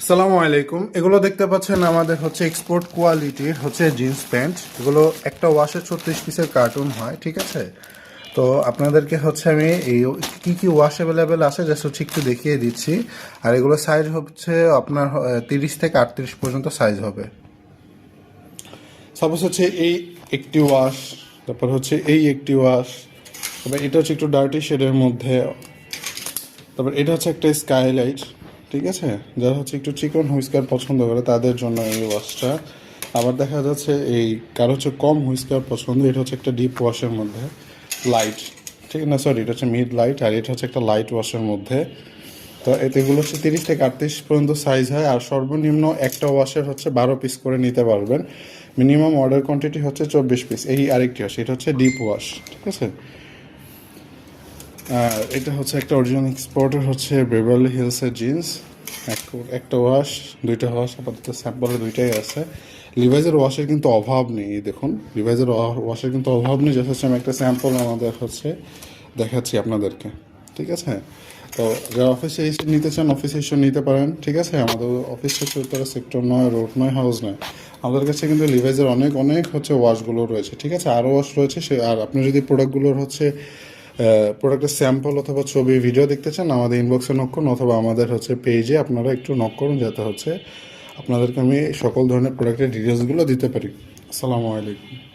আসসালামু আলাইকুম। এগুলো দেখতে পাচ্ছেন আমাদের হচ্ছে এক্সপোর্ট কোয়ালিটির হচ্ছে জিন্স প্যান্ট। এগুলো একটা ওয়াশে 36 পিসের কার্টুন হয়, ঠিক আছে? তো আপনাদেরকে হচ্ছে আমি এই কি কি ওয়াশ অ্যাভেলেবেল আছে জাস্ট হচ্ছে একটু দেখিয়ে দিচ্ছি। আর এগুলো সাইজ হচ্ছে আপনার 30 থেকে 38 পর্যন্ত সাইজ হবে। সাপোজ হচ্ছে এই একটি ওয়াশ, তারপর হচ্ছে এই একটি ওয়াশ, তারপর এটা হচ্ছে একটু ডার্টি শেডের মধ্যে, তারপর এটা হচ্ছে একটা স্কাইলাইট, ঠিক আছে? যারা হচ্ছে একটু চিকন হুইস্কার পছন্দ করে তাদের জন্য এই ওয়াশটা। আবার দেখা যাচ্ছে এই কারো হচ্ছে কম হুইস্কার পছন্দ, এটা হচ্ছে একটা ডিপ ওয়াশের মধ্যে লাইট, ঠিক না? সরি, এটা হচ্ছে মিড লাইট, আর এটা হচ্ছে একটা লাইট ওয়াশের মধ্যে। তো এগুলো হচ্ছে 30 থেকে 38 পর্যন্ত সাইজ হয়, আর সর্বনিম্ন একটা ওয়াশের হচ্ছে 12 পিস করে নিতে পারবেন। মিনিমাম অর্ডার কোয়ান্টিটি হচ্ছে 24 পিস। এই আরেকটি ওয়াশ, এটা হচ্ছে ডিপ ওয়াশ, ঠিক আছে? আর এটা হচ্ছে একটা অরিজিনাল এক্সপোর্টের হচ্ছে বেভারলি হিলসের জিন্স। একটা ওয়াশ, দুইটা ওয়াশ আপাতত স্যাম্পলে দুইটাই আছে। লিভাইজের ওয়াশের কিন্তু অভাব নেই, দেখুন লিভাইজের ওয়াশের কিন্তু অভাব নেই। জাস্ট হচ্ছে আমি একটা স্যাম্পল আমাদের হচ্ছে দেখাচ্ছি আপনাদেরকে, ঠিক আছে? তো যারা অফিসে এসে নিতে চান অফিসে এসে নিতে পারেন, ঠিক আছে? আমাদের অফিস হচ্ছে উত্তরা সেক্টর 9, রোড 9, হাউস 9। আমাদের কাছে কিন্তু লিভাইজের অনেক অনেক হচ্ছে ওয়াশগুলো রয়েছে, ঠিক আছে? আরও ওয়াশ রয়েছে আর আপনি যদি প্রোডাক্টগুলোর হচ্ছে প্রোডাক্টের স্যাম্পল অথবা ছবি ভিডিও দেখতে চান আমাদের ইনবক্সে নক করুন, অথবা আমাদের হচ্ছে পেজে আপনারা একটু নক করুন, যাতে হচ্ছে আপনাদেরকে আমি সকল ধরনের প্রোডাক্টের ডিটেলসগুলো দিতে পারি। আসসালামু আলাইকুম।